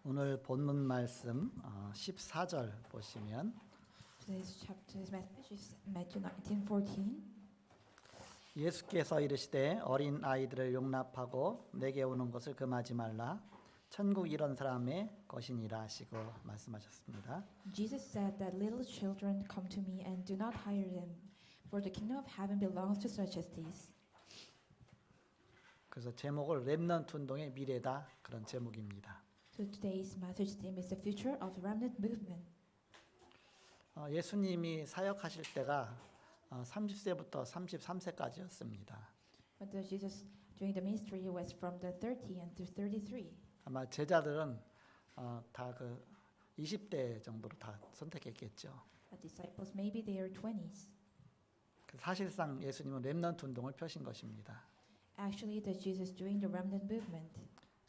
오늘 본문 말씀 14절 보시면 Today's message is Matthew 19:14. 예수께서 이르시되 어린 아이들을 용납하고 내게 오는 것을 금하지 말라 천국 이런 사람의 것이니라 하시고 말씀하셨습니다. Jesus said that little children come to me and do not hire them, for the kingdom of heaven belongs to such as these. 그래서 제목을 렘넌트 운동의 미래다 그런 제목입니다. So today's message theme is the future of the remnant movement. 예수님이 사역하실 때가 30세부터 33세까지였습니다. But Jesus during the ministry was from the 30 and to 33. 아마 제자들은 다 그 20대 정도로 다 선택했겠죠. The disciples maybe they are 20s. 사실상 예수님은 렘넌트 운동을 펴신 것입니다. Actually, that Jesus doing the remnant movement.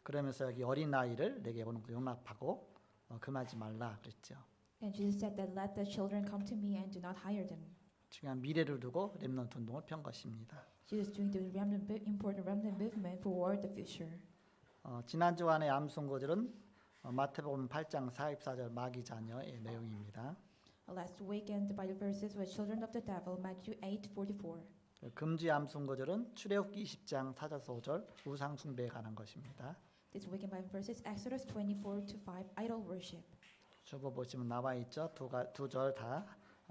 그러면서 여기 어린 아이를 내게 오는 걸 용납하고 금하지 말라 그랬죠. And Jesus said that let the children come to me and do not hire them. 중요한 미래를 두고 렘넌트 운동을 편 것입니다. Jesus doing the important remnant movement forward the future. 지난 주간의 암송구절은 마태복음 8장 44절 마귀 자녀의 내용입니다. Last weekend the Bible verses were children of the devil, Matthew 8:44. 금지 암송구절은 출애굽기 20장 4절 5절 우상 숭배에 관한 것입니다. This weekend Bible verses Exodus 24:5 idol worship. 주보 보시면 나와 있죠. 두 절 다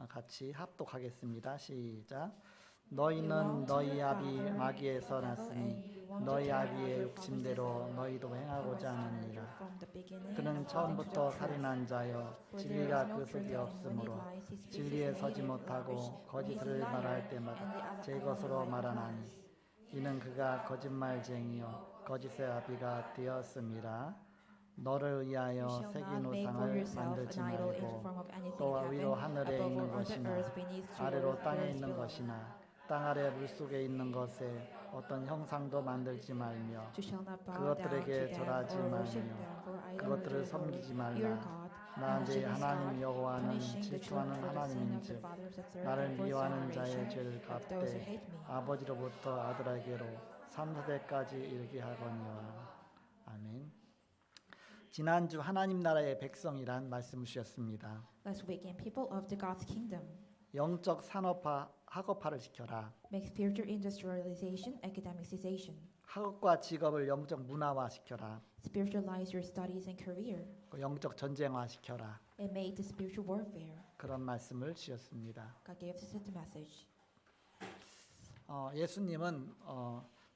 같이 합독하겠습니다. 시작. 너희는 너희 아비 마귀에서 났으니 너희 아비의 욕심대로 너희도 행하고자 하느니라. 그는 처음부터 살인한 자여 진리가 그 속에 없으므로 진리에 서지 못하고 거짓을 말할 때마다 제 것으로 말하나니 이는 그가 거짓말쟁이요 거짓의 아비가 되었음이라. 너를 위하여 새긴 우상을 만들지 말고 또 위로 하늘에 있는 것이나 아래로 땅에 있는 것이나 땅 아래 물속에 있는 것에 어떤 형상도 만들지 말며 그것들에게 절하지 말며 그것들을 섬기지 말라. 나 네 하나님 여호와는 질투하는 하나님인즉 나를 미워하는 자의 죄를 갚되 아버지로부터 아들에게로 3세대까지 이르게 하거니와. 아멘. 지난주 하나님 나라의 백성이란 말씀을 주셨습니다. Last weekend, people of the God's kingdom. 영적 산업화, 학업화를 시켜라. Make spiritual industrialization, academicization. 학업과 직업을 영적 문화화 시켜라. Spiritualize your studies and career. 영적 전쟁화 시켜라. And make the spiritual warfare. 그런 말씀을 주셨습니다. God gave us the message. 예수님은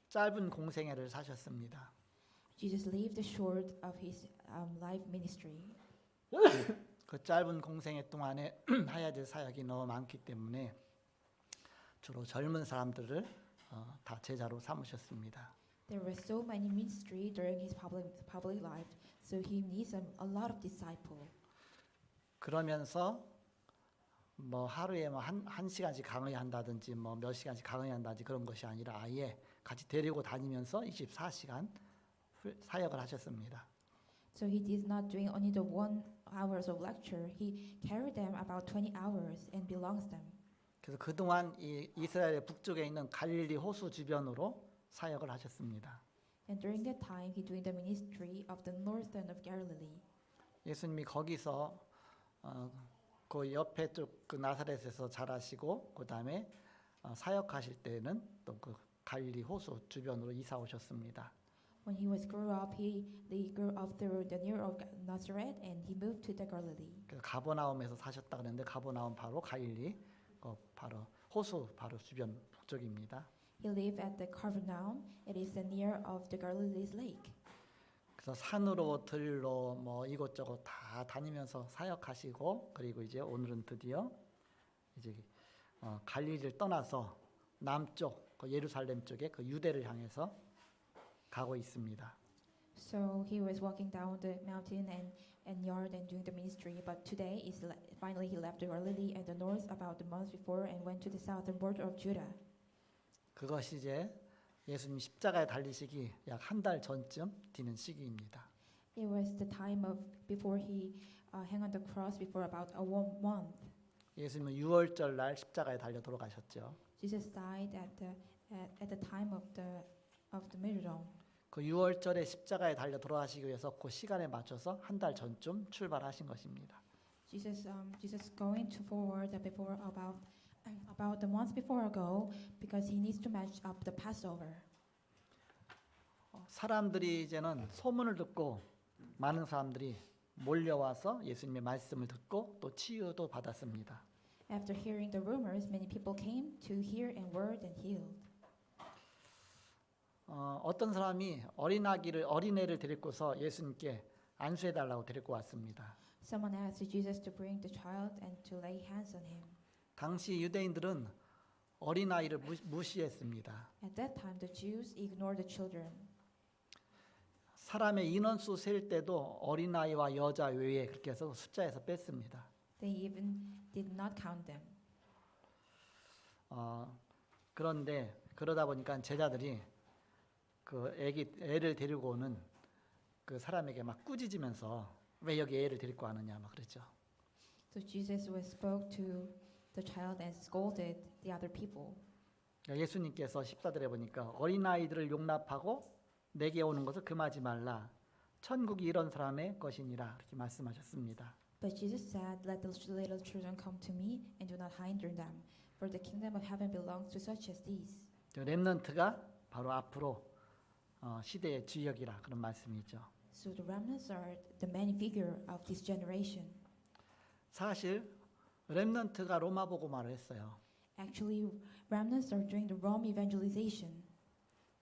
짧은 공생애를 사셨습니다. Jesus lived short of his life ministry. 그 짧은 공생애 동안에 해야 될 사역이 너무 많기 때문에 주로 젊은 사람들을 다 제자로 삼으셨습니다. There were so many ministry during his public life, so he needs a lot of disciples. 그러면서 뭐 하루에 뭐 한 시간씩 강의한다든지 뭐 몇 시간씩 강의한다든지 그런 것이 아니라 아예 같이 데리고 다니면서 24시간 사역을 하셨습니다. So he is not doing only the 1 hours of lecture. He carried them about 20 hours and belongs them. 그래서 그동안 이 이스라엘 북쪽에 있는 갈릴리 호수 주변으로 사역을 하셨습니다. And during that time, he doing the ministry of the northern of Galilee. 예수님이 거기서 그 옆에 쪽 그 나사렛에서 자라시고 그 다음에 사역하실 때는 또 그 갈릴리 호수 주변으로 이사 오셨습니다. When he was grew up, they grew up through the near of Nazareth, and he moved to the Galilee. 그래서 가버나움에서 사셨다 그랬는데 가버나움 바로 갈릴리 바로 호수 바로 주변 북쪽입니다. He lived at the Capernaum. It is near of the Galilee's lake. 그래서 산으로 들로 뭐 이곳저곳 다 다니면서 사역하시고 그리고 이제 오늘은 드디어 이제 갈릴리를 떠나서 남쪽 그 예루살렘 쪽에 그 유대를 향해서 가고 있습니다. So he was walking down the mountain and yard and doing the ministry. But today is finally he left the Galilee and the north about the month before and went to the southern border of Judah. 그것이 이제 예수님 십자가에 달리시기 약 한 달 전쯤 되는 시기입니다. It was the time of before he hang on the cross before about a 1 month. 예수님은 유월절 날 십자가에 달려 돌아가셨죠. Jesus died at the time of the martyrdom. 그 6월절에 십자가에 달려 돌아가시기 위해서 그 시간에 맞춰서 한 달 전쯤 출발하신 것입니다. Jesus going to forward before about the month before ago because he needs to match up the Passover. 사람들이 이제는 소문을 듣고 많은 사람들이 몰려와서 예수님의 말씀을 듣고 또 치유도 받았습니다. After hearing the rumors, many people came to hear and word and healed. 어떤 사람이 어린애를 데리고서 예수님께 안수해 달라고 데리고 왔습니다. Someone asked Jesus to bring the child and to lay hands on him. 당시 유대인들은 어린아이를 무시했습니다. At that time, the Jews ignored the children. 사람의 인원수 셀 때도 어린아이와 여자 외에 그렇게 해서 숫자에서 뺐습니다. They even did not count them. 그런데 그러다 보니까 제자들이 그 애를 데리고 오는 그 사람에게 막 꾸짖으면서 왜 여기 애를 데리고 왔느냐 막 그랬죠. So Jesus spoke to the child and scolded the other people. 예수님께서 14절에 보니까 어린아이들을 용납하고 내게 오는 것을 금하지 말라. 천국이 이런 사람의 것이니라. 이렇게 말씀하셨습니다. But Jesus said, "Let the little children come to me, and do not hinder them, for the kingdom of heaven belongs to such as these." 렘넌트가 바로 앞으로 시대의 주역이라 그런 말씀이죠. So the remnants are the main figure of this generation. 사실 렘넌트가 로마 복음화를 했어요. Actually, remnants are doing the Rome evangelization.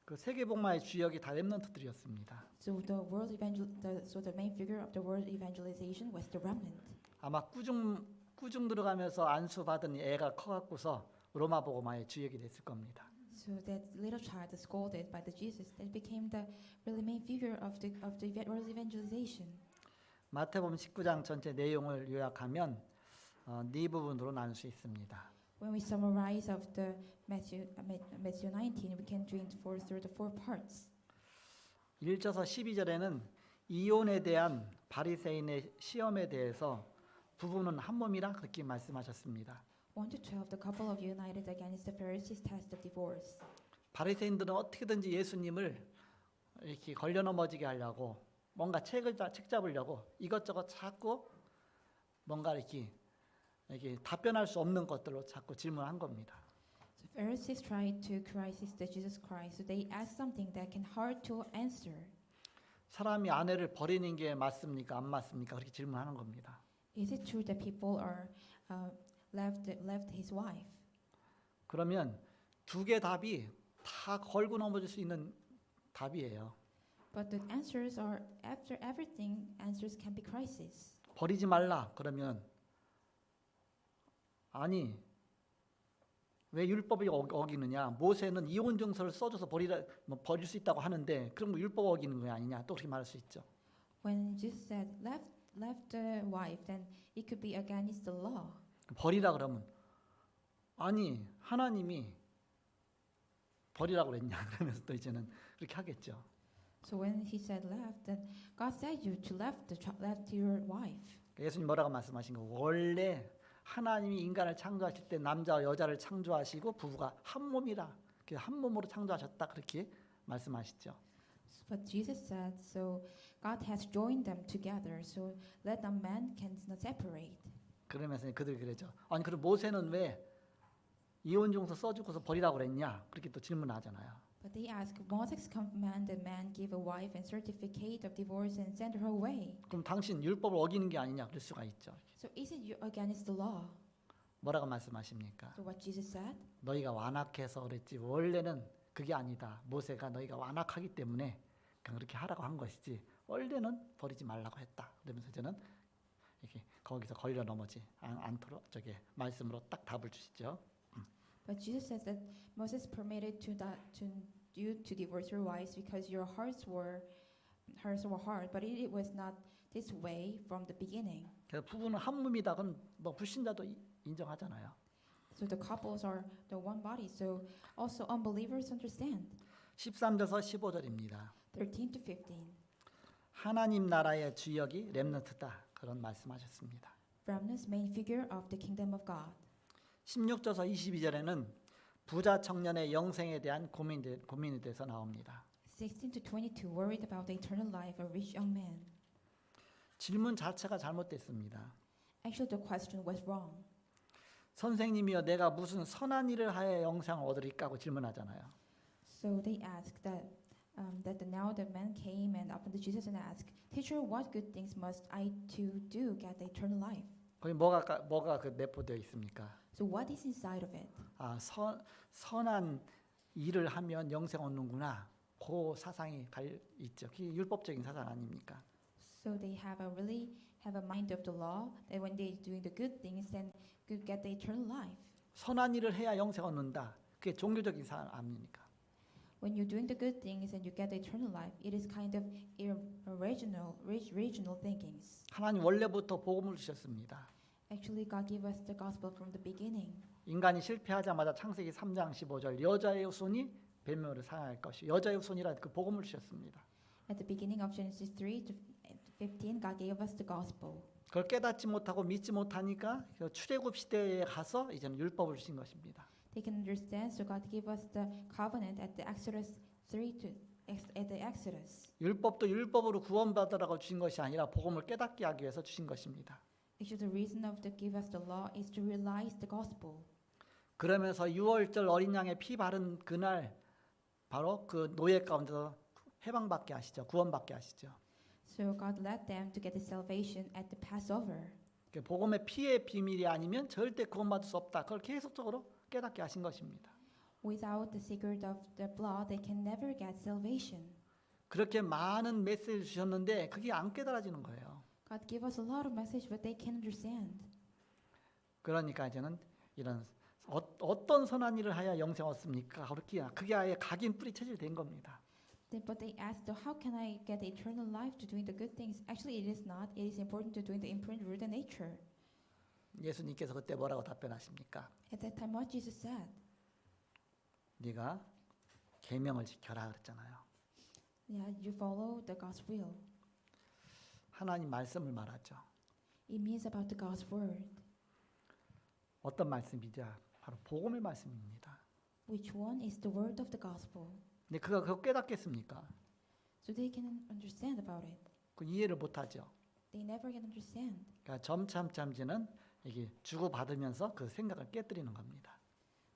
그 세계 복음화의 주역이 다 렘넌트들이었습니다. So the main figure of the world evangelization was the remnant. 아마 꾸중 들어가면서 안수 받은 애가 커갖고서 로마 복음화의 주역이 됐을 겁니다. So that little child scolded by the Jesus that became the really main figure of the world evangelization. 마태복음 19장 전체 내용을 요약하면 네 부분으로 나눌 수 있습니다. When we summarize of the Matthew 19, we can do it through the four parts. 1절에서 12절에는 이혼에 대한 바리새인의 시험에 대해서 부부는 한 몸이라 그렇게 말씀하셨습니다. 1 to 12, the couple of united against the Pharisees' test of divorce. 바리새인들은 어떻게든지 예수님을 이렇게 걸려 넘어지게 하려고 뭔가 책 잡으려고 이것저것 자꾸 뭔가 이렇게 답변할 수 없는 것들로 자꾸 질문한 겁니다. So Pharisees tried to crisis Jesus Christ, so they asked something that can hard to answer. 사람이 아내를 버리는 게 맞습니까? 안 맞습니까? 그렇게 질문하는 겁니다. Is it true that people are left his wife? 그러면 두 개 답이 다 걸고 넘어질 수 있는 답이에요. But the answers are after everything. Answers can be crisis. 버리지 말라 그러면 아니 왜 율법을 어기느냐? 모세는 이혼 증서를 써줘서 버릴 수 있다고 하는데 그런 거 율법 어기는 거 아니냐? 또 그렇게 말할 수 있죠. When Jesus said left the wife, then it could be against the law. 버리라 그러면 아니 하나님이 버리라고 그랬냐? 그러면서 또 이제는 그렇게 하겠죠. So when he said left, then God said you to left your wife. 예수님 뭐라고 말씀하신 거? 원래 하나님이 인간을 창조하실 때 남자와 여자를 창조하시고 부부가 한 몸이라 그래서 한 몸으로 창조하셨다 그렇게 말씀하시죠. But Jesus said, so God has joined them together, so let a man cannot separate. 그러면서 그들이 그러죠. 아니 그럼 모세는 왜 이혼 증서 써주고서 버리라고 그랬냐? 그렇게 또 질문하잖아요. But they ask, Moses commanded man give a wife and certificate of divorce and send her away. 그럼 당신 율법을 어기는 게 아니냐? 그럴 수가 있죠. So isn't you against the law? 뭐라고 말씀하십니까? So what Jesus said? 너희가 완악해서 그랬지 원래는 그게 아니다. 모세가 너희가 완악하기 때문에 그냥 그렇게 하라고 한 것이지 원래는 버리지 말라고 했다. 그러면서 저는 이렇게 거기서 걸려 넘어지 않도록 말씀으로 딱 답을 주시죠. But Jesus says that Moses permitted you to divorce your wives because your hearts were hard, but it was not this way from the beginning. 그래서 부부는 한 몸이다. 그건 뭐 불신자도 인정하잖아요. So the couples are the one body, so also unbelievers understand. 13절에서 15절입니다. 13 to 15. 하나님 나라의 주역이 렘넌트다. 그런 말씀하셨습니다. Remnants main figure of the kingdom of God. 16절에서 22절에는 부자 청년의 영생에 대한 고민에 대해서 나옵니다. 16 to 22 worried about the eternal life of a rich young man. 질문 자체가 잘못됐습니다. Actually, the question was wrong. 선생님이여 내가 무슨 선한 일을 하여 영생을 얻으리까 하고 질문하잖아요. So they asked now the man came and up to Jesus and asked, "Teacher, what good things must I to do get the eternal life?" 거기 뭐가 그 내포되어 있습니까? So what is inside of it? 아, 선한 일을 하면 영생 얻는구나. 그 사상이 있죠. 그게 율법적인 사상 아닙니까? So they really have a mind of the law that when they doing the good things, then could get the eternal life. 선한 일을 해야 영생 얻는다. 그게 종교적인 사상 아닙니까? When you're doing the good things and you get the eternal life, it is kind of regional thinkings. 하나님 원래부터 복음을 주셨습니다. Actually, God gave us the gospel from the beginning. 인간이 실패하자마자 창세기 3장 15절 여자의 후손이 뱀을 상할 것이 여자의 후손이라 그 복음을 주셨습니다. At the beginning of Genesis 3 to 15, God gave us the gospel. 그걸 깨닫지 못하고 믿지 못하니까 출애굽 시대에 가서 이제는 율법을 주신 것입니다. They can understand, so God gave us the covenant at the Exodus 3 to at the Exodus. 율법도 율법으로 구원받으라고 주신 것이 아니라 복음을 깨닫게 하기 위해서 주신 것입니다. Actually, the reason of the give us the law is to realize the gospel. 그러면서 유월절 어린 양의 피 바른 그날 바로 그 노예 가운데서 해방받게 하시죠. 구원받게 하시죠. So God led them to get the salvation at the Passover. 복음의 피의 비밀이 아니면 절대 구원받을 수 없다. 그걸 계속적으로 깨닫게 하신 것입니다. Without the secret of the blood, they can never get salvation. 그렇게 많은 메시지를 주셨는데 그게 안 깨달아지는 거예요. God gave us a lot of message, but they can't understand. 그러니까 이제는 이런 어떤 선한 일을 하여 영생 얻습니까? 그게 아예 각인 뿌리 체질된 겁니다. But they asked, how can I get the eternal life to doing the good things? Actually, it is not. It is important to doing the imprint root and nature. 예수님께서 그때 뭐라고 답변하십니까? At that time, what Jesus said, 네가 계명을 지켜라 그랬잖아요. yeah, you follow the God's will. 하나님 말씀을 말하죠. It means about the God's word. 어떤 말씀이죠? 바로 복음의 말씀입니다. Which one is the word of the gospel? 근데 그거 깨닫겠습니까? So they can understand about it. 그 이해를 못하죠. They never can understand. 그러니까 점참참지는 이게 주고 받으면서 그 생각을 깨뜨리는 겁니다.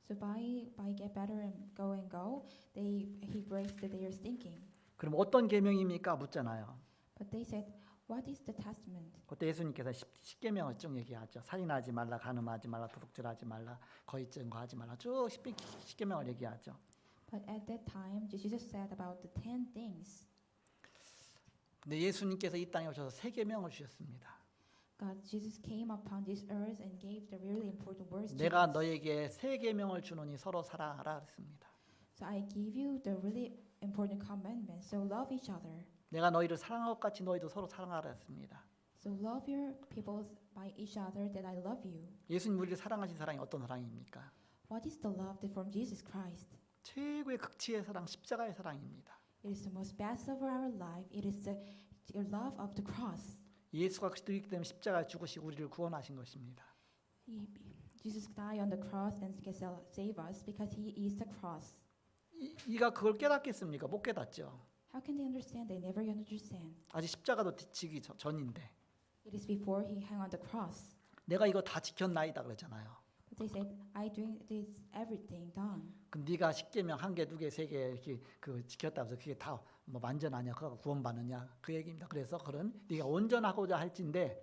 So by get better and go, he breaks their thinking. 그럼 어떤 계명입니까? 묻잖아요. But they said, what is the testament? 그때 예수님께서 10계명을 쭉 얘기하죠. 살인하지 말라, 간음하지 말라, 도둑질하지 말라, 거짓 증거하지 말라. 쭉 10계명을 얘기하죠. But at that time, Jesus said about the 10 things. 근데 예수님께서 이 땅에 오셔서 3계명을 주셨습니다. Jesus came upon this earth and gave the really important words to 내가 us. 너에게 3계명을 주노니 서로 사랑하라 그랬습니다. So I give you the really important commandments. So love each other. 내가 너희를 사랑한 것 같이 너희도 서로 사랑하라 했습니다. So love your people by each other that I love you. 예수님 우리를 사랑하신 사랑이 어떤 사랑입니까? What is the love from Jesus Christ? 최고의 극치의 사랑, 십자가의 사랑입니다. It is the most best of our life. It is the love of the cross. 예수가 그리스도이기 때문에 십자가에 죽으시고 우리를 구원하신 것입니다. Jesus died on the cross and can save us because he is the cross. 이가 그걸 깨닫겠습니까? 못 깨닫죠. How can they understand? They never can understand. 아직 십자가도 지기 전인데 It is before he hung on the cross. 내가 이거 다 지켰나이다 그랬잖아요. But they said, I doing this everything done. 그럼 네가 10계명 1개, 2개, 3개 이렇게 그 지켰다 해서 그게 다 뭐 완전하냐, 그거 구원받느냐 그 얘기입니다. 그래서 그런 네가 온전하고자 할진데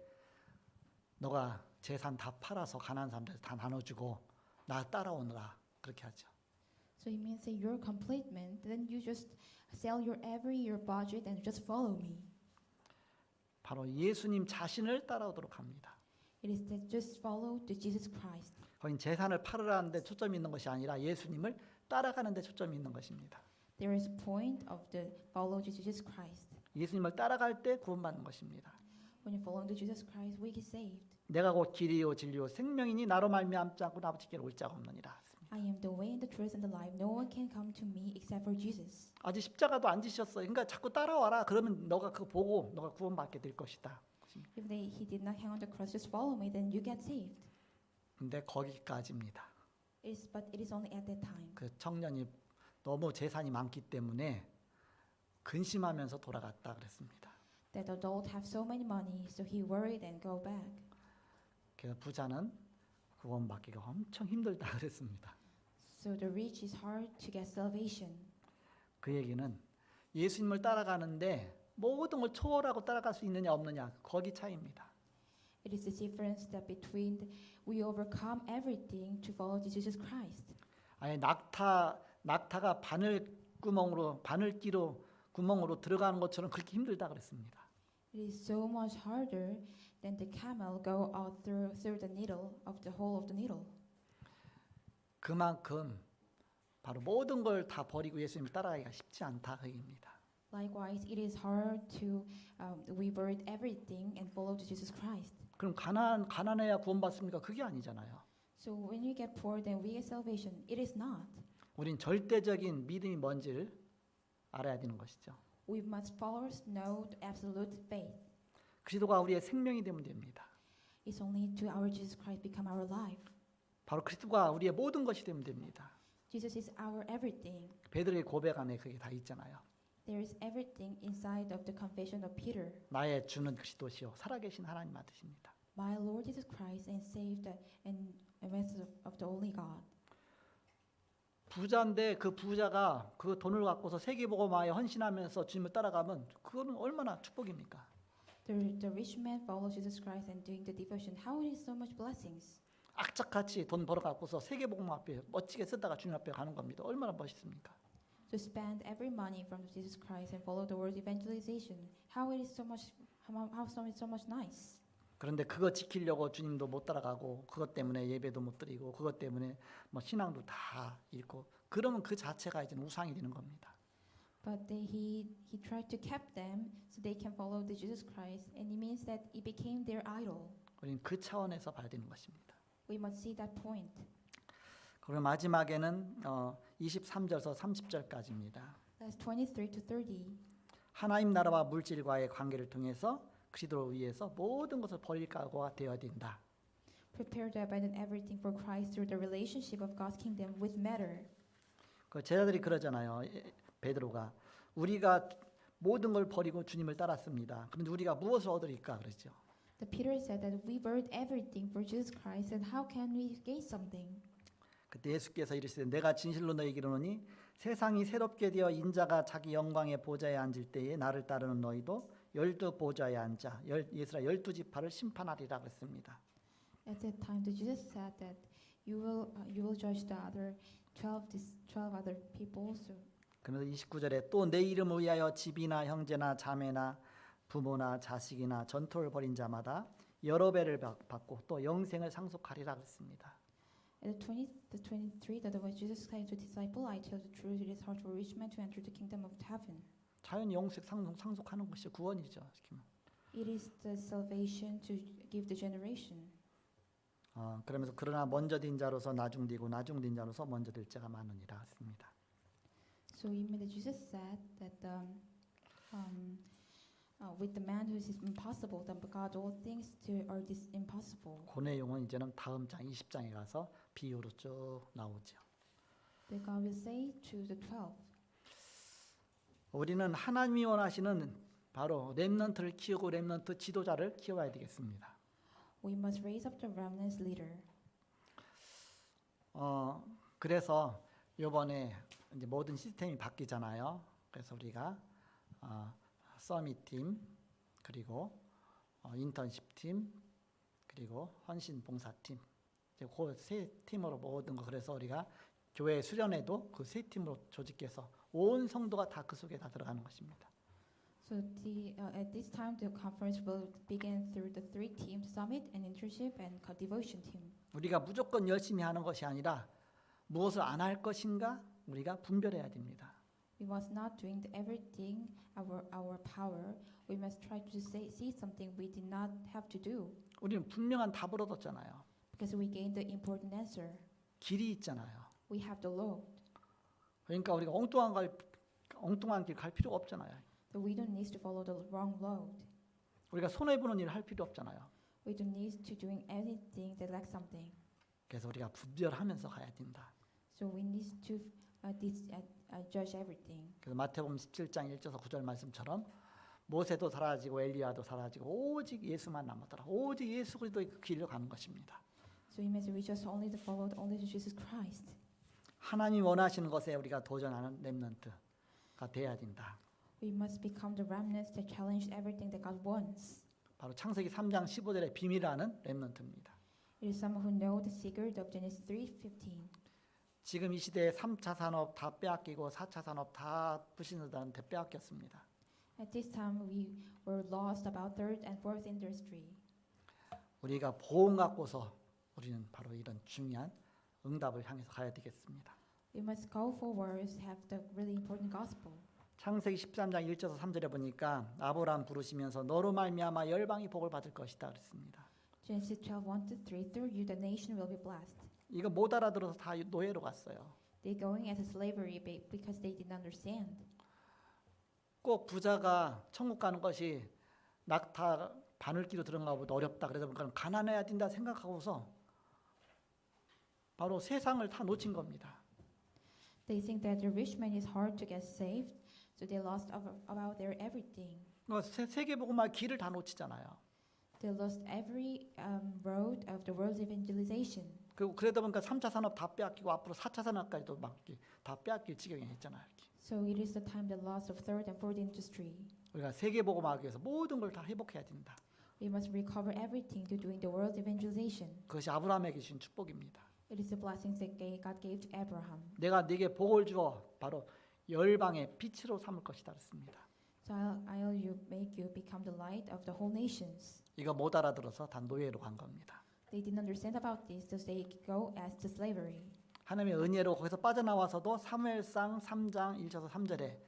너가 재산 다 팔아서 가난한 사람들 다 나눠주고 나 따라오느라 그렇게 하죠. So it means that you're complete man. Then you just sell your budget and just follow me. 바로 예수님 자신을 따라오도록 합니다. It is that just follow the Jesus Christ. 거긴 재산을 팔으라는 데 초점이 있는 것이 아니라 예수님을 따라가는 데 초점이 있는 것입니다. There is a point of the follow Jesus Christ. 예수님을 따라갈 때 구원받는 것입니다. When you follow the Jesus Christ, we get saved. 내가 곧 길이요 진리요 생명이니 나로 말미암지 않고 아버지께로 올 자가 없느니라. I am the way and the truth and the life. No one can come to me except for Jesus. 아직 십자가도 안 지셨어요. 그러니까 자꾸 따라와라. 그러면 너가 그거 보고 너가 구원받게 될 것이다. If he did not hang on the cross, just follow me, then you get saved. 근데 거기까지입니다. But it is only at that time. 그 청년이 너무 재산이 많기 때문에 근심하면서 돌아갔다 그랬습니다. That the adult have so many money, so he worried and go back. 그래서 부자는 구원받기가 엄청 힘들다 그랬습니다. So the rich is hard to get salvation. 그 얘기는 예수님을 따라가는데 모든 걸 초월하고 따라갈 수 있느냐 없느냐 거기 차이입니다. It is the difference that between we overcome everything to follow Jesus Christ. 아니 낙타가 바늘기로 구멍으로 들어가는 것처럼 그렇게 힘들다 그랬습니다. It is so much harder than the camel go out through the needle of the hole of the needle. 그만큼 바로 모든 걸 다 버리고 예수님을 따라가기가 쉽지 않다 그 얘기입니다. Likewise, it is hard to revert everything and follow Jesus Christ. 그럼 가난해야 구원받습니까? 그게 아니잖아요. So when you get poor, then we get salvation. It is not. 우린 절대적인 믿음이 뭔지를 알아야 되는 것이죠. We must first know the absolute faith. 그리스도가 우리의 생명이 되면 됩니다. It's only to our Jesus Christ become our life. 바로 그리스도가 우리의 모든 것이 되면 됩니다. Jesus is our everything. 베드로의 고백 안에 그게 다 있잖아요. There is everything inside of the confession of Peter. 나의 주는 그리스도시요 살아계신 하나님 아드십니다. My Lord Jesus Christ and saved and rest of the only God. 부자인데 그 부자가 그 돈을 갖고서 세계복음화에 헌신하면서 주님을 따라가면 그거는 얼마나 축복입니까? The rich man follows Jesus Christ and doing the devotion. How it is so much blessings. 악착같이 돈 벌어 갖고서 세계복음 앞에 멋지게 쓰다가 주님 앞에 가는 겁니다. 얼마나 멋있습니까? To spend every money from Jesus Christ and follow the word evangelization. How it is so much so much nice. 그런데 그거 지키려고 주님도 못 따라가고 그것 때문에 예배도 못 드리고 그것 때문에 뭐 신앙도 다 잃고 그러면 그 자체가 이제 우상이 되는 겁니다. But he tried to keep them so they can follow the Jesus Christ, and it means that it became their idol. 우리는 그 차원에서 봐야 되는 것입니다. We must see that point. 그리고 마지막에는 23절에서 30절까지입니다. That's 23 to 30. 하나님 나라와 물질과의 관계를 통해서 그리스도를 위해서 모든 것을 버릴 각오가 되어야 된다. Prepare to abandon everything for Christ through the relationship of God's kingdom with matter. 그 제자들이 그러잖아요. 베드로가 우리가 모든 걸 버리고 주님을 따랐습니다. 그런데 우리가 무엇을 얻으리까 그러죠. The Peter said that we buried everything for Jesus Christ, and how can we gain something? 그때 예수께서 이르시되 내가 진실로 너희에게 이르노니 세상이 새롭게 되어 인자가 자기 영광의 보좌에 앉을 때에 나를 따르는 너희도 12 보좌에 앉아 예수라 12지파를 심판하리라 그랬습니다. At that time, Jesus said that you will judge the other 12 other people. So 그러면서 29절에 또 내 이름을 위하여 집이나 형제나 자매나 부모나 자식이나 전토를 벌인 자마다 여러 배를 받고 또 영생을 상속하리라 그랬습니다. at the 23 that when Jesus said to disciple, I tell the truth, it is hard for a rich man to enter the kingdom of heaven. 자연 영생 상속하는 것이 구원이죠. It is the salvation to give the generation. 그러면서 그러나 먼저 된 자로서 나중되고 나중된 자로서 먼저 될 자가 많으니라 했습니다. So even that Jesus said that with the man who is impossible, then God all things are this impossible. 그 내용은 이제는 다음 장 20장에 가서 비유로 쭉 나오죠. That God will say to the 12. 우리는 하나님이 원하시는 바로 렘넌트를 키우고 렘넌트 지도자를 키워야 되겠습니다. We must raise up the remnant leader. 그래서 이번에 이제 모든 시스템이 바뀌잖아요. 그래서 우리가 서밋 팀 그리고 인턴십 팀 그리고 헌신 봉사 팀 이제 그 세 팀으로 모든 거 그래서 우리가 교회 수련회도 그 세 팀으로 조직해서 온 성도가 다 그 속에 다 들어가는 것입니다. So at this time, the conference will begin through the 3 teams: summit and internship and devotion team. 우리가 무조건 열심히 하는 것이 아니라 무엇을 안 할 것인가 우리가 분별해야 됩니다. We must not doing everything our power. We must try to see something we did not have to do. 우리는 분명한 답을 얻었잖아요. Because we gained the important answer. 길이 있잖아요. We have the road. 그러니까 우리가 엉뚱한 길 갈 필요가 없잖아요. So we don't need to follow the wrong road. 우리가 손해 보는 일을 할 필요 없잖아요. We don't need to doing anything that lacks something. 그래서 우리가 분별하면서 가야 된다. So we need to judge everything. 그래서 마태복음 17장 1절에서 9절 말씀처럼 모세도 사라지고 엘리야도 사라지고 오직 예수만 남았더라. 오직 예수 그리스도의 그 길로 가는 것입니다. So we must reach us only to follow only to Jesus Christ. 하나님이 원하시는 것에 우리가 도전하는 렘넌트가 돼야 된다. We must become the remnants that challenge everything that God wants. 바로 창세기 3장 15절의 비밀을 아는 렘넌트입니다. It is someone who know the secret of Genesis 3:15. 지금 이 시대에 3차 산업 다 빼앗기고 4차 산업 다 부신들한테 빼앗겼습니다. At this time, we were lost about third and fourth industry. 우리가 보험 갖고서 우리는 바로 이런 중요한 응답을 향해서 가야 되겠습니다. We must go forward, have the really important gospel. 창세기 13장 1절에서 3절에 보니까 아브라함 부르시면서 너로 말미암아 열방이 복을 받을 것이다 그랬습니다. Genesis 12:1-3. Through you, the nation will be blessed. 이거 못 알아들어서 다 노예로 갔어요. They're going as a slavery because they didn't understand. 꼭 부자가 천국 가는 것이 낙타 바늘기로 들어가 보다 어렵다. 그래서 그러니까 가난해야 된다 생각하고서 바로 세상을 다 놓친 겁니다. They think that the rich man is hard to get saved, so they lost about their everything. 세계복음화 길을 다 놓치잖아요. They lost every road of the world's evangelization. 그리고 그러다 보니까 3차 산업 다 빼앗기고 앞으로 4차 산업까지도 막 다 빼앗길 지경에 있잖아요. So it is the time that loss of third and fourth industry. 우리가 세계복음화하기 위해서 모든 걸 다 회복해야 된다. We must recover everything to doing the world's evangelization. 그것이 아브라함에게 주신 축복입니다. It is the blessings that God gave to Abraham. 내가 네게 복을 주어 바로 열방의 빛으로 삼을 것이다 그랬습니다. So I'll make you become the light of the whole nations. 이거 못 알아들어서 다 노예로 간 겁니다. They didn't understand about this, so they go as to slavery. 하나님의 은혜로 거기서 빠져나와서도 사무엘상 3장 1절에서 3절에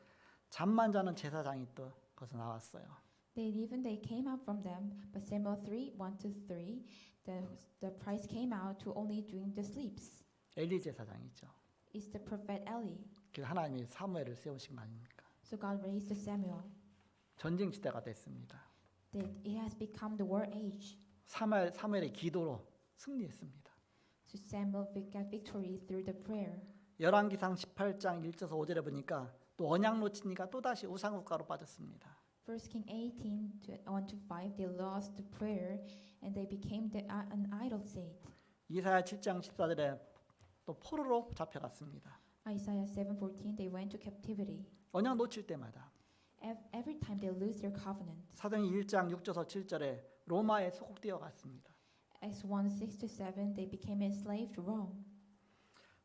잠만 자는 제사장이 또 거기서 나왔어요. They came out from them, but Samuel 3:1-3, the price came out to only during the sleeps. 엘리 제사장이죠. It's the prophet Eli. 그래서 하나님이 사무엘을 세우신 거 아닙니까? So God raised Samuel. 전쟁 시대가 됐습니다. That it has become the war age. 사무엘의 기도로 승리했습니다. So Samuel got victory through the prayer. 열왕기상 18장 1절에서 5절에 보니까 또 언약 놓치니까 또 다시 우상국가로 빠졌습니다. 1 King 18:1-5, they lost the prayer and they became an idol state. 이사야 7장 14절에 또 포로로 잡혀갔습니다. Isaiah 7:14, they went to captivity. 언약 놓칠 때마다 Every time they lose their covenant. 사도행 1장 6절에서 7절에 로마에 소속되어 갔습니다. Acts 1:6-7, they became enslaved to Rome.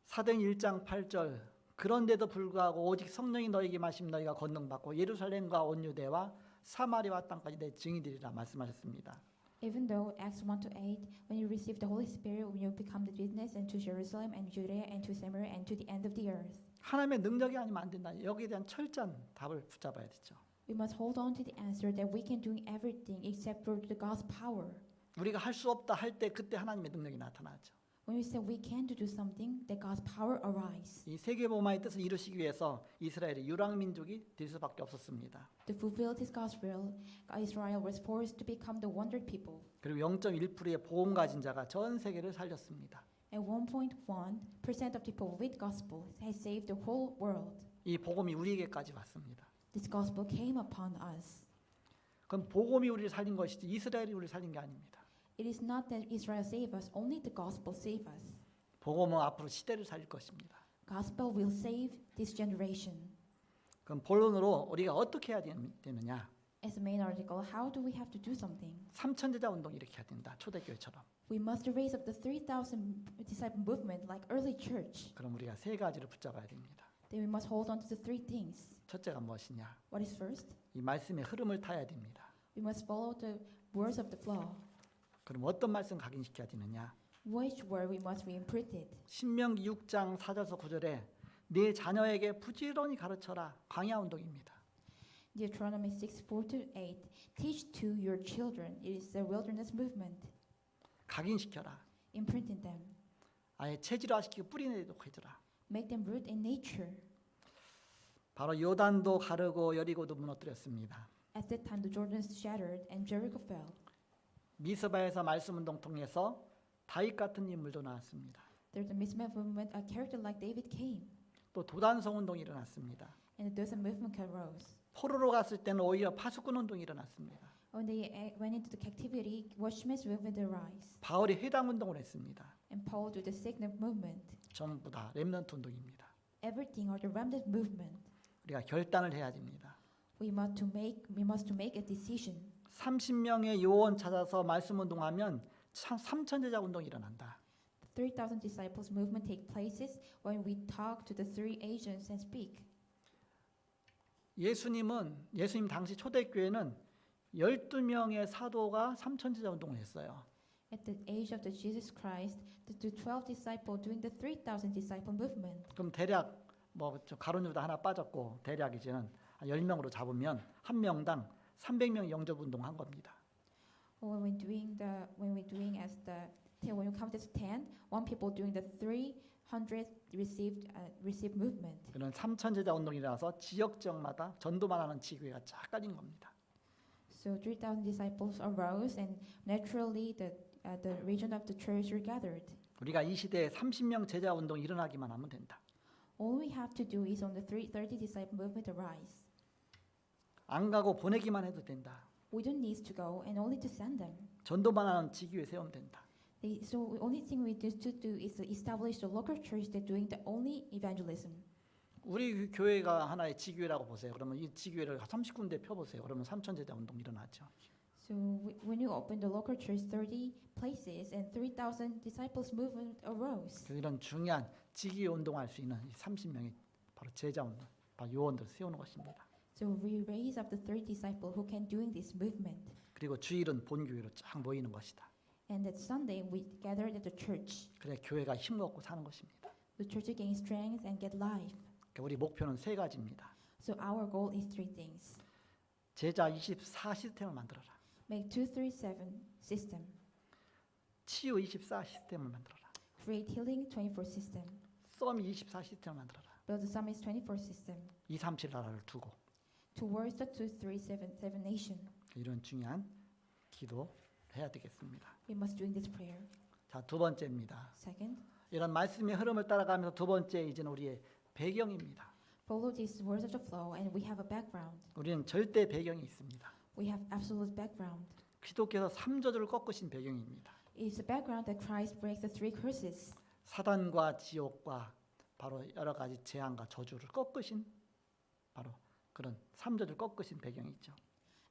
사도행 1장 8절 그런데도 불구하고 오직 성령이 너에게 마시면 너희가 권능받고 예루살렘과 온 유대와 사마리아 땅까지 내 증인들이라 말씀하셨습니다. Even though Acts 1-8, when you receive the Holy Spirit, when you become the witness and to Jerusalem and Judea and to Samaria and to the end of the earth. 하나님의 능력이 아니면 안 된다. 여기에 대한 철저한 답을 붙잡아야 되죠. We must hold on to the answer that we can do everything except for the God's power. 우리가 할 수 없다 할 때 그때 하나님의 능력이 나타나죠. When we say we can do something, that God's power arise. 이 세계복음화의 뜻을 이루시기 위해서 이스라엘이 유랑민족이 될 수밖에 없었습니다. To fulfill this God's will, Israel was forced to become the wonder people. 그리고 0.1%의 복음 가진 자가 전 세계를 살렸습니다. And 1.1% of people with gospel has saved the whole world. 이 복음이 우리에게까지 왔습니다. This gospel came upon us. 그럼 복음이 우리를 살린 것이지 이스라엘이 우리를 살린 게 아닙니다. It is not that Israel saved us, only the gospel saved us. 복음은 앞으로 시대를 살릴 것입니다. Gospel will save this generation. 그럼 본론으로 우리가 어떻게 해야 되느냐? As a main article, how do we have to do something? 삼천제자 운동 이렇게 해야 된다. 초대교회처럼. We must raise up the 3,000 disciple movement like early church. 그럼 우리가 세 가지를 붙잡아야 됩니다. Then we must hold on to the three things. 첫째가 무엇이냐? What is first? 이 말씀의 흐름을 타야 됩니다. We must follow the words of the flow. 그럼 어떤 말씀 각인시켜야 되느냐? Which word we must reimprint it? 신명기 6장 4절에서 9절에 네 자녀에게 부지런히 가르쳐라. 광야 운동입니다. Deuteronomy 6:4-8. Teach to your children. It is the wilderness movement. 각인시켜라. Imprinting them. 아예 체질화시키고 뿌리내도록 해줘라. Make them root in nature. 바로 요단도 가르고 여리고도 무너뜨렸습니다. At that time, the Jordan shattered and Jericho fell. 미스바에서 말씀 운동 통해서 다윗 같은 인물도 나왔습니다. There's a Mizpah movement, a character like David came. 또 도단성 운동이 일어났습니다. and the Dosan movement arose. 포로로 갔을 때는 오히려 파수꾼 운동이 일어났습니다. When they went into the captivity, watchmen's movement arose, 바울이 회당 운동을 했습니다. and Paul did the signet movement. 전부 다 렘넌트 운동입니다. Everything are the remnant movement. 우리가 결단을 해야 됩니다. We must to make a decision. 30명의 요원 찾아서 말씀 운동하면 3천 제자 운동이 일어난다. 3,000 disciples movement take places when we talk to the three agents and speak. 예수님 당시 초대교회는 12명의 사도가 3천 제자 운동을 했어요. At the age of the Jesus Christ, the 12 disciples doing the 3,000 disciple movement. 그럼 대략 가룟 유다 하나 빠졌고 대략 이제는 10명으로 잡으면 한 명당 300명 영접 운동한 겁니다. When we count as 10, one people doing the 300 received movement. 그런 3천 제자 운동이 일어나서 지역마다 전도만 하는 지교회가 쫙 깔린 겁니다. So 3,000 disciples arose, and naturally the region of the church are gathered. 우리가 이 시대에 30명 제자 운동이 일어나기만 하면 된다. All we have to do is on the 30 disciple movement arise. 안 가고 보내기만 해도 된다. We don't need to go and only to send them. 전도만 하는 지교회 세우면 된다. So the only thing we need to do is to establish the local church that doing the only evangelism. 우리 교회가 하나의 지교회라고 보세요. 그러면 이 지교회를 30군데 펴보세요. 그러면 3천 제자 운동 일어나죠. So when you open the local church, 30 places and 3,000 disciples movement arose. 그래서 이런 중요한 지교회 운동할 수 있는 이 30명의 바로 제자 운동, 바로 요원들 세우는 것입니다. So we raise up the 30 disciples who can doing this movement. 그리고 주일은 본교회로 쫙 모이는 것이다. And that Sunday we gathered at the church. 그래 교회가 힘먹고 사는 것입니다. The church gain strength and get life. 그러니까 우리 목표는 세 가지입니다. So our goal is three things. 제자 24 시스템을 만들어라. Make 237 system. 치유 24 시스템을 만들어라. Create healing 24 system. 썸 24 시스템을 만들어라. Build the Summit 24 system. 237 나라를 두고 Towards the 2377 nation. 이런 중요한 기도 해야 되겠습니다. We must doing this prayer. 자, 두 번째입니다. Second, 이런 말씀의 흐름을 따라가면서 두 번째 이제는 우리의 배경입니다. follow these words of the flow, and we have a background. 우리는 절대 배경이 있습니다. We have absolute background. 기독교에서 삼저주를 꺾으신 배경입니다. It's the background that Christ breaks the three curses. 사단과 지옥과 바로 여러 가지 재앙과 저주를 꺾으신 바로 그런 삼저주를 꺾으신 배경이 있죠.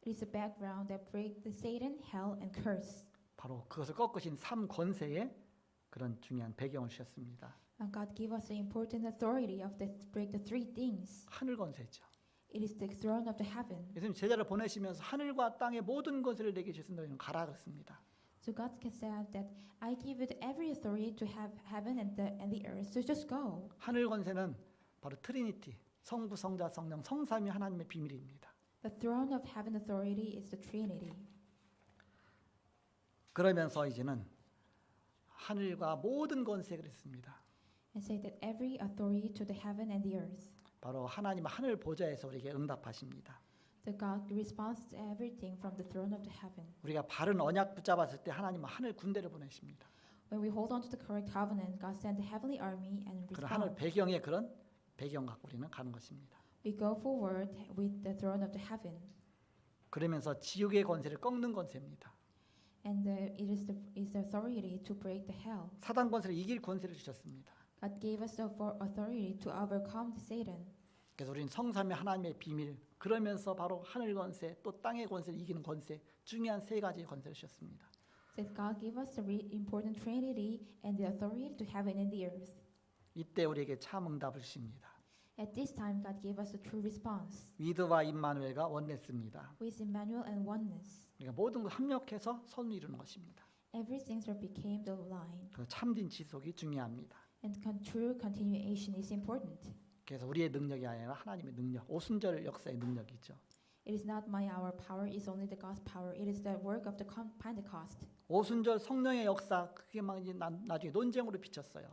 It is the background that breaks the Satan, hell, and curse. 바로 그것을 꺾으신 삼 권세의 그런 중요한 배경을 주셨습니다. And God gave us the important authority of the break the three things. 하늘 권세죠. It is the throne of the heaven. 예수님 제자를 보내시면서 하늘과 땅의 모든 것을 내게 주신 너희는 가라 그랬습니다. So God can say that I give you every authority to have heaven and the earth. So just go. 하늘 권세는 바로 트리니티, 성부, 성자, 성령, 성삼위 하나님의 비밀입니다. The throne of heaven authority is the Trinity. 그러면서 이제는 하늘과 모든 권세 그랬습니다. And say that every authority to the heaven and the earth. 바로 하나님 하늘 보좌에서 우리에게 응답하십니다. The God responds to everything from the throne of the heaven. 우리가 바른 언약 붙잡았을 때 하나님은 하늘 군대를 보내십니다. When we hold on to the correct covenant, God sends the heavenly army and 그런 하늘 respond. 배경의 그런 배경 갖고 우리는 가는 것입니다. We go forward with the throne of the heaven. 그러면서 지옥의 권세를 꺾는 권세입니다. And it is the authority to break the hell. 사단 권세를 이길 권세를 주셨습니다. God gave us the authority to overcome the Satan. 그래서 우리는 성삼위 하나님의 비밀 그러면서 바로 하늘 권세 또 땅의 권세를 이기는 권세 중요한 세 가지의 권세를 주셨습니다. That God gave us the important Trinity and the authority to heaven and the earth. 이때 우리에게 참 응답을 주십니다. At this time, God gave us a true response. 위드와 임마누엘과 원냈습니다. With Emmanuel and oneness. 그러니까 모든 걸 합력해서 선을 이루는 것입니다. Everything became the line. 그 참된 지속이 중요합니다. And true continuation is important. 그래서 우리의 능력이 아니라 하나님의 능력, 오순절 역사의 능력이죠. It is not our power, it's only the God's power. It is the work of the Pentecost. 오순절 성령의 역사 그게 막 이제 나중에 논쟁으로 비쳤어요.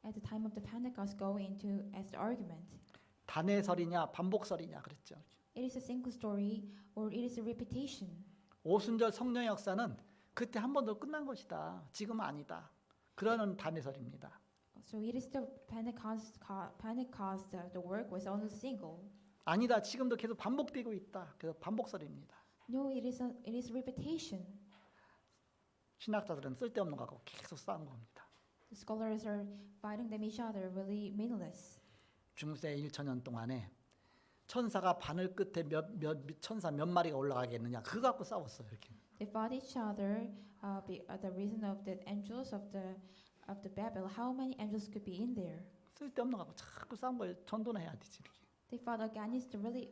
At the time of the Pentecost, go into as the argument. 단회설이냐 반복설이냐 그랬죠. It is a single story or it is a repetition. 오순절 성령의 역사는 그때 한 번 더 끝난 것이다. 지금은 아니다. 그러는 단회설입니다. So it is the Pentecost. The work was only single. 아니다. 지금도 계속 반복되고 있다. 그래서 반복설입니다. No, it is repetition. 신학자들은 쓸데없는 거하고 계속 싸운 겁니다. The scholars are fighting them each other, really meaningless. 중세 1천년 동안에 천사가 바늘 끝에 천사 몇 마리가 올라가겠느냐 그거 갖고 싸웠어요. 이렇게. They fought each other the reason of the angels of the Babel. How many angels could be in there? 쓸데없는 거 갖고 자꾸 싸운 걸 전도나 해야 되지. 이렇게. They fought against the really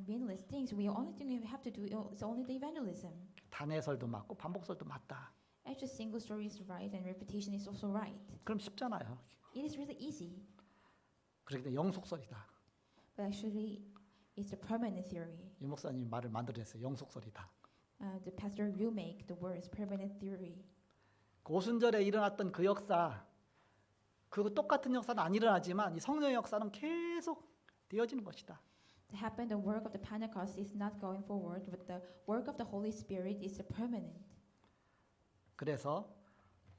meaningless things. The only thing we have to do is only the evangelism. 단해설도 맞고 반복설도 맞다. Actually, single story is right and repetition is also right. 그럼 쉽잖아요. It is really easy, 그렇기 때문에 영속설이다. but actually, it's a permanent theory. 유 목사님 말을 만들어냈어요. 영속설이다. The pastor will make the words permanent theory. 오순절에 일어났던 그 역사, 그 똑같은 역사는 안 일어나지만 이 성령의 역사는 계속 되어지는 것이다. The work of the Pentecost is not going forward, but the work of the Holy Spirit is permanent. 그래서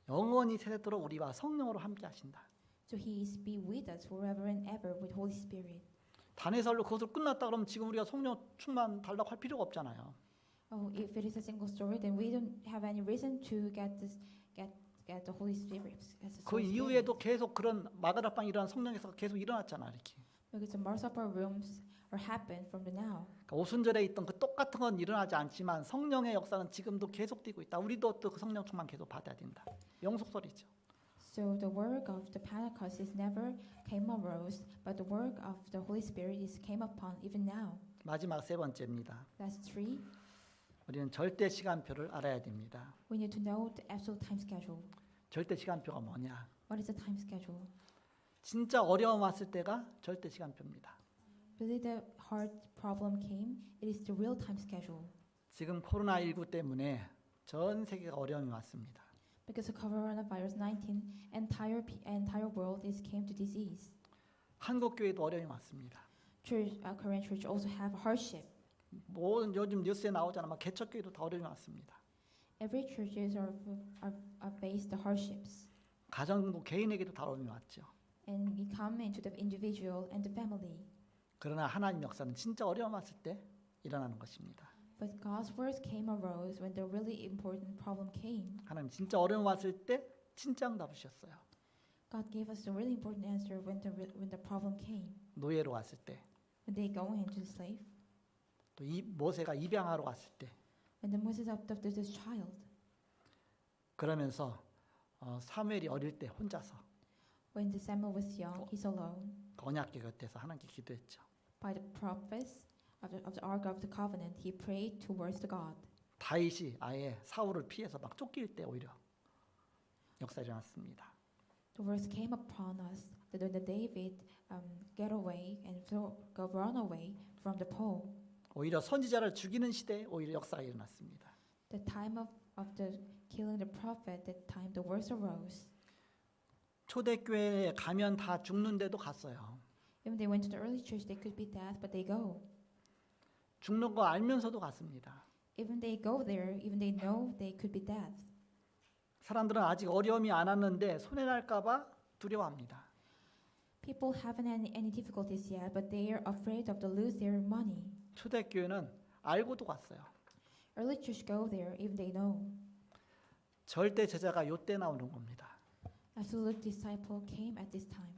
영원히 세세토록 우리와 성령으로 함께 하신다. So He is be with us forever and ever with Holy Spirit. 단해설로 그것을 끝났다 그러면 지금 우리가 성령 충만 달라고 할 필요가 없잖아요. Oh, if it is a single story, then we don't have any reason to get the Holy Spirit. 그 이후에도 계속 그런 마가다방이 일어난 성령의 역사가 계속 일어났잖아. 이렇게. Because the most of our rooms are happen from the now. 그러니까 오순절에 있던 그 똑같은 건 일어나지 않지만 성령의 역사는 지금도 계속되고 있다. 우리도 또 그 성령 충만 계속 받아야 된다. 영속설이죠. So the work of the Pentecost is never came arose, but the work of the Holy Spirit is came upon even now. 마지막 세 번째입니다. That's 3. 우리는 절대 시간표를 알아야 됩니다. We need to know the absolute time schedule. 절대 시간표가 뭐냐? What is the time schedule? 진짜 어려움 왔을 때가 절대 시간표입니다. Really the hard problem came, it is the real time schedule. 지금 코로나19 때문에 전 세계가 어려움이 왔습니다. Because of coronavirus 19, entire world is came to disease. 한국 교회도 어려움이 왔습니다. Korean church also have hardship. 모든 요즘 뉴스에 나오잖아. 막 개척교회도 다 어려움이 왔습니다. Every churches are faced the hardships. 가정도 개인에게도 다 어려움이 왔죠. And we come into the individual and the family. 그러나 하나님 역사는 진짜 어려움 왔을 때 일어나는 것입니다. But God's words came arose when the really important problem came. 하나님 진짜 어려움 왔을 때 진짜 응답을 주셨어요. God gave us a really important answer when the problem came. 노예로 왔을 때, When they go into slave. 또 모세가 입양하러 왔을 때, When the Moses adopted this child. 그러면서 사무엘이 어릴 때 혼자서 When the Samuel was young, he's alone. 언약궤 곁에서 하나님께 기도했죠. By the prophets of the Ark of the Covenant, he prayed towards the God. 다윗이 아예 사울을 피해서 막 쫓길 때 오히려 역사 일어났습니다. The words came upon us that when the David get away and run away from the Paul. 오히려 선지자를 죽이는 시대에 오히려 역사가 일어났습니다. The time of the killing the prophet, that time the words arose. 초대교회에 가면 다 죽는데도 갔어요. Even they went to the early church, they could be dead, but they go. 죽는 거 알면서도 갔습니다. Even they go there, even they know they could be dead. 사람들은 아직 어려움이 안 왔는데 손해 날까봐 두려워합니다. People haven't any difficulties yet, but they are afraid of to lose their money. 초대교회는 알고도 갔어요. Early church go there, even they know. 절대 제자가 요때 나오는 겁니다. Absolute disciple came at this time.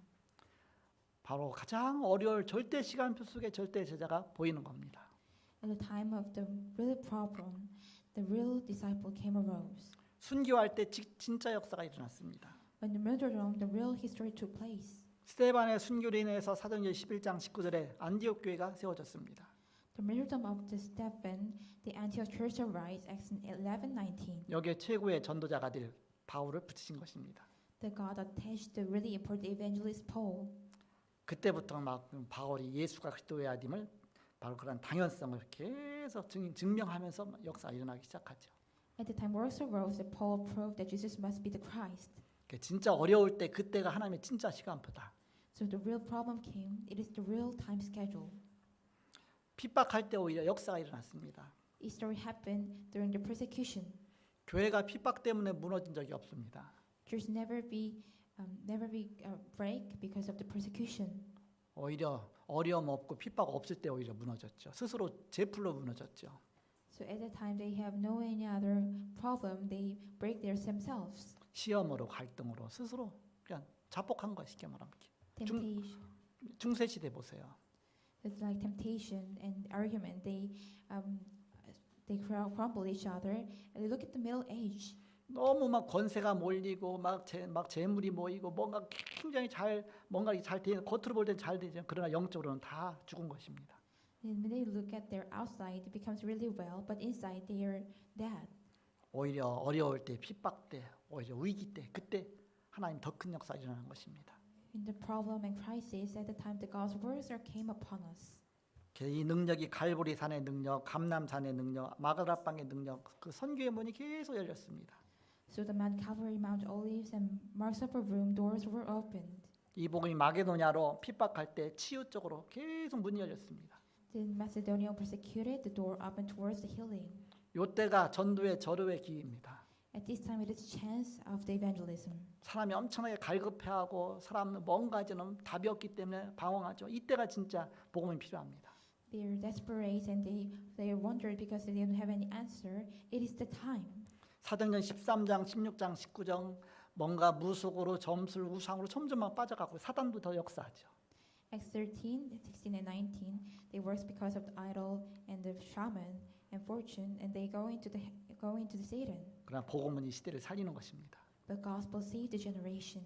바로 가장 어려울 절대 시간표 속에 절대 제자가 보이는 겁니다. At the time of the real problem, the real disciple came arose. 순교할 때 진짜 역사가 일어났습니다. When the martyrdom, the real history took place. 스데반의 순교로 인해서 사도행전 11장 19절에 안디옥 교회가 세워졌습니다. The martyrdom of the Stephen, the Antioch church arise, Acts 11:19. 여기에 최고의 전도자가 될 바울을 붙이신 것입니다. The God attached the really important evangelist Paul. 그때부터 막 바울이 예수가 그리스도의 아님을 바로 그런 당연성을 계속 증명하면서 역사가 일어나기 시작하죠. At the time works arose, that Paul proved that Jesus must be the Christ. 진짜 어려울 때 그때가 하나님의 진짜 시간표다. So the real problem came. It is the real time schedule. 핍박할 때 오히려 역사가 일어났습니다. This story happened during the persecution. 교회가 핍박 때문에 무너진 적이 없습니다. Church never be never break because of the persecution. 오히려 어려움 없고 핍박 없을 때 오히려 무너졌죠. 스스로 제풀로 무너졌죠. So at that time they have no any other problem. They break themselves. 시험으로 갈등으로 스스로 그냥 자폭한 거 쉽게 말하면. Temptation. 중세 시대 보세요. It's like temptation and argument. They crumble each other. And they look at the Middle Age. 너무 막 권세가 몰리고 막 재물이 모이고 뭔가 굉장히 뭔가 잘 되, 겉으로 볼 때는 잘 되죠. 그러나 영적으로는 다 죽은 것입니다. And when they look at their outside, it becomes really well, but inside they are dead. 오히려 어려울 때, 핍박 때, 오히려 위기 때, 그때 하나님 더 큰 역사 일어나는 것입니다. In the problem and crisis, at the time the God's words came upon us. 이 능력이 갈보리 산의 능력, 감남산의 능력, 마가다방의 능력, 그 선교의 문이 계속 열렸습니다. So the Mount Calvary, Mount Olives, and Mark's Upper Room doors were opened. 이 복음이 마게도냐로 핍박할 때 치유 쪽으로 계속 문이 열렸습니다. The Macedonian persecuted, the door opened towards the healing. 이때가 전도의 절호의 기회입니다. At this time, it is chance of the evangelism. 사람이 엄청나게 갈급해하고 사람은 뭔가 저는 답이 없기 때문에 방황하죠. 이때가 진짜 복음이 필요합니다. They are desperate and they are wondered because they don't have any answer. It is the time. 사도행전 13장, 16장, 19장 뭔가 무속으로 점술, 우상으로 점점만 빠져가고 사단도 더 역사하죠. Acts 13, 16, and 19, they work because of the idol and the shaman and fortune, and they go into the Satan. 그러나 복음은 이 시대를 살리는 것입니다. But gospel saved the generation.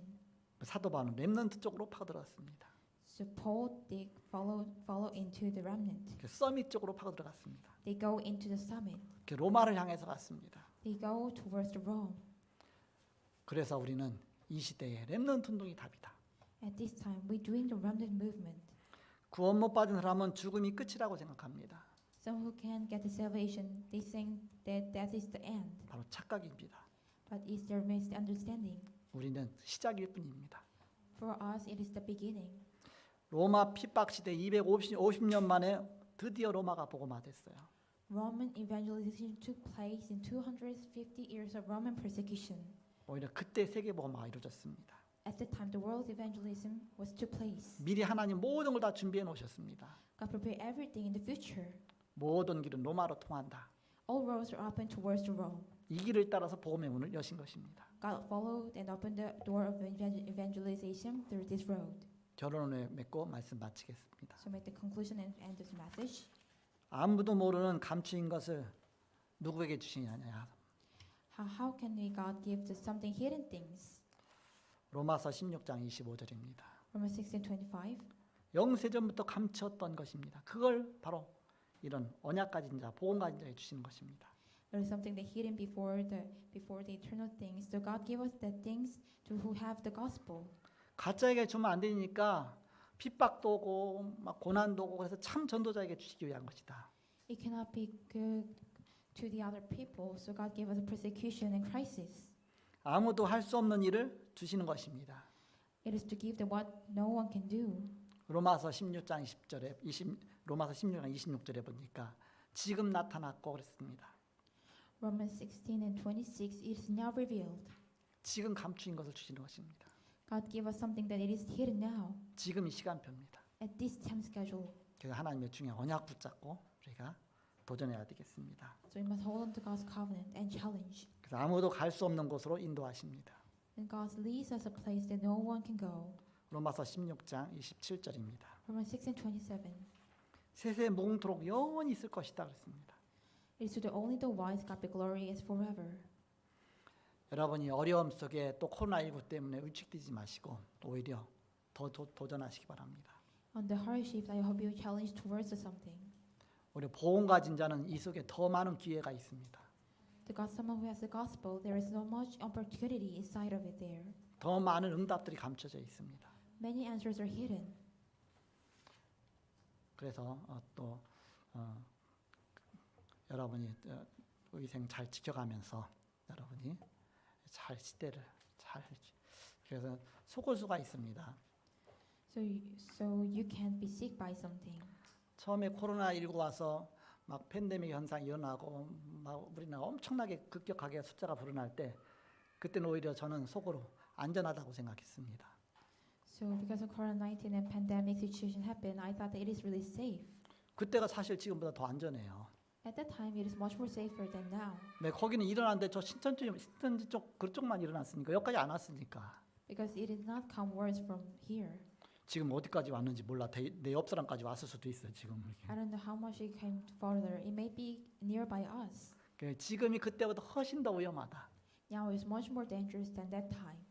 사도 바울은 렘넌트 쪽으로 파고들었습니다. So Paul they follow into the remnant. 서밋 쪽으로 파고들어갔습니다. They go into the summit. 로마를 향해서 갔습니다. They go towards the Rome. 그래서 우리는 이 시대에 렘넌트 운동이 답이다. At this time, we're doing the remnant movement. 구원 못 받은 사람은 죽음이 끝이라고 생각합니다. Some who can't get the salvation, they think that that is the end. 바로 착각입니다. But it's their misunderstanding. 우리는 시작일 뿐입니다. For us, it is the beginning. 로마 핍박 시대 250년 만에 드디어 로마가 복음화됐어요. Roman evangelization took place in 250 years of Roman persecution. 오히려 그때 세계 복음화가 이루어졌습니다. At the time, the world evangelism was to place. 미리 하나님 모든 걸 다 준비해 놓으셨습니다. God prepared everything in the future. 모든 길은 로마로 통한다. All roads are open towards the Rome. 이 길을 따라서 복음의 문을 여신 것입니다. God followed and opened the door of evangelization through this road. 결론을 맺고 말씀 마치겠습니다. So make the conclusion and end this message. 아무도 모르는 감추인 것을 누구에게 주시냐냐. How can we God give to something hidden things? 로마서 16장 25절입니다. Romans 16:25. 영세전부터 감추었던 것입니다. 그걸 바로 이런 언약 가진 자, 복음 가진 자에 주시는 것입니다. There is something that hidden before the eternal things. So God gave us the things to who have the gospel. 가짜에게 주면 안 되니까 핍박도 오고 막 고난도 오고 그래서 참 전도자에게 주시기 위한 것이다. It cannot be good to the other people. So God gave us a persecution and crisis. 아무도 할 수 없는 일을 주시는 것입니다. It is to give the what no one can do. 로마서 16장 20절에 로마서 16장 26절에 보니까 지금 나타났고 그랬습니다. Romans 16 and 26. It is now revealed. 지금 감추인 것을 주시는 것입니다. God gave us something that it is hidden now. 지금 이 시간표입니다. At this time schedule. 그래서 하나님의 중에 언약 붙잡고 우리가 도전해야 되겠습니다. So we must hold on to God's covenant and challenge. 그래서 아무도 갈 수 없는 곳으로 인도하십니다. And God leads us a place that no one can go. 로마서 16장 27절입니다. Romans 6 and 27. 세세 무궁토록 영원히 있을 것이다 그랬습니다. It is to the only the wise God be glory as forever. 여러분이 어려움 속에 또 코로나19 때문에 위축되지 마시고 오히려 더 도전하시기 바랍니다. On the hardships, I hope you challenge towards something. 우리 복음 가진 자는 이 속에 더 많은 기회가 있습니다. To God, someone who has the gospel, there is so much opportunity inside of it there. 더 많은 응답들이 감춰져 있습니다. Many answers are hidden. 그래서 여러분이 의생 잘 지켜가면서 여러분이 잘 시대를 잘 그래서 속을 수가 있습니다. So you can't be sick by something. 처음에 코로나19 와서 막 팬데믹 현상이 일어나고 막 우리나라 엄청나게 급격하게 숫자가 불어날 때 그때는 오히려 저는 속으로 안전하다고 생각했습니다. So because of COVID-19 and pandemic situation happened, I thought that it is really safe. 그때가 사실 지금보다 더 안전해요. At that time, it is much more safer than now. 네, 거기는 일어났는데 저 신천지 쪽 그쪽만 일어났으니까 여기까지 안 왔으니까 Because it did not come worse from here. 지금 어디까지 왔는지 몰라. 내 옆 사람까지 왔을 수도 있어요. 지금 I don't know how much it came further. it may be nearby us. 지금이 그때보다 훨씬 더 위험하다. Now it's much more dangerous than that time.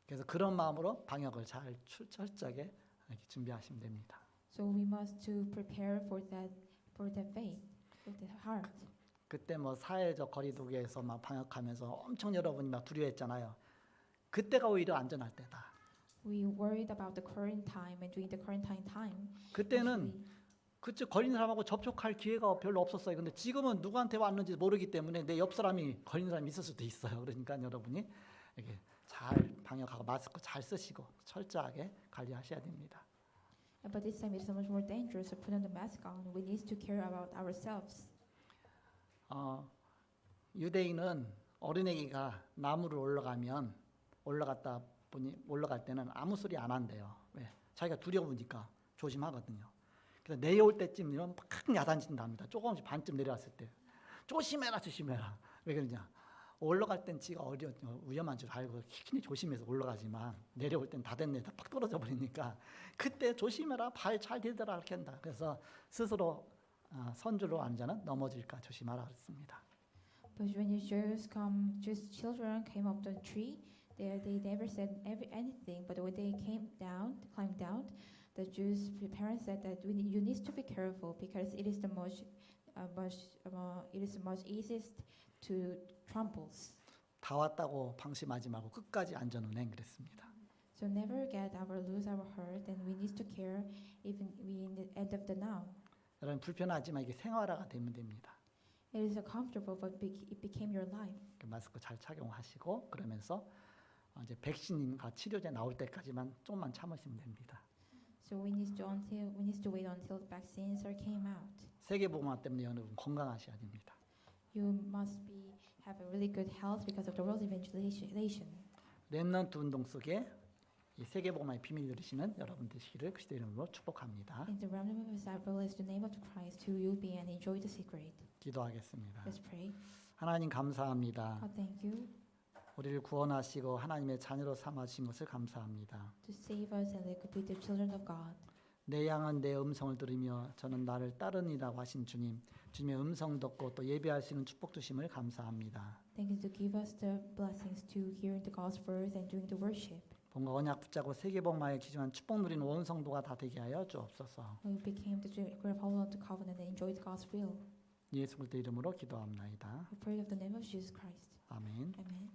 그래서 그런 마음으로 방역을 잘 철저하게 이렇게 준비하시면 됩니다. So we must to prepare for that faith, for the heart. 그때 뭐 사회적 거리두기에서 막 방역하면서 엄청 여러분이 막 두려워했잖아요. 그때가 오히려 안전할 때다. We worried about the quarantine and during the quarantine time. 그때는 actually, 그쪽 걸린 사람하고 접촉할 기회가 별로 없었어요. 근데 지금은 누구한테 왔는지 모르기 때문에 내 옆 사람이 걸린 사람이 있을 수도 있어요. 그러니까 여러분이 이렇게 잘 방역하고 마스크 잘 쓰시고 철저하게 관리하셔야 됩니다. But this time it is so much more dangerous to put on the mask on. We need to care about ourselves. 유대인은 어린애기가 나무를 올라갈 때는 아무 소리 안 한대요. 왜? 자기가 두려우니까 조심하거든요. 그래서 내려올 때쯤이면 막 야단친답니다. 조금씩 반쯤 내려왔을 때 조심해라. 왜 그러냐? 올라갈 땐 지가 위험한 줄 알고 힘이 조심해서 올라가지만 내려올 땐 다 됐네. 팍 떨어져 버리니까 그때 조심해라. 발 잘 디뎌라 이렇게 한다. 그래서 스스로 선줄로 앉아는 넘어질까 조심하라 그랬습니다. But when Jewish children came up the tree, they never said anything. But when they climbed down, the Jewish parents said that you need to be careful because it is the much easiest to trample. 다 왔다고 방심하지 말고 끝까지 안전운행 그랬습니다. So never lose our heart, and we need to care even we in the end of the now. 여러분 불편하지만 이게 생활화가 되면 됩니다. It is comfortable, but it became your life. 마스크 잘 착용하시고 그러면서 이제 백신과 치료제 나올 때까지만 좀만 참으시면 됩니다. So we need to wait until vaccines came out. 세계보건화 때문에 여러분 건강하셔야 됩니다. You must have a really good health because of the world evangelization. 렘넌트 운동 속에 이 세계보건화의 비밀 누리시는 여러분 되시기를 그리스도 이름으로 축복합니다. In the remnant of Israel is the name of Christ, who you be and enjoy the secret. 기도하겠습니다. Let's pray. 하나님 감사합니다. God, thank you 우리를 구원하시고 하나님의 자녀로 삼아주신 것을 감사합니다. to save us and let us be the children of God. 내 양은 내 음성을 들으며 저는 나를 따르니라고 하신 주님, 주님의 음성 듣고 또 예배할 수 있는 축복 주심을 감사합니다. Thank you to give us the blessings to hear the God's words and doing the worship. 본과 언약 붙잡고 세계복마에 기준한 축복 누리는 온 성도가 다 되게 하여 주옵소서. We became the great follower of the covenant and enjoyed God's will. 예수 그리스도 이름으로 기도합나이다. We pray of the name of Jesus Christ. 아멘. Amen.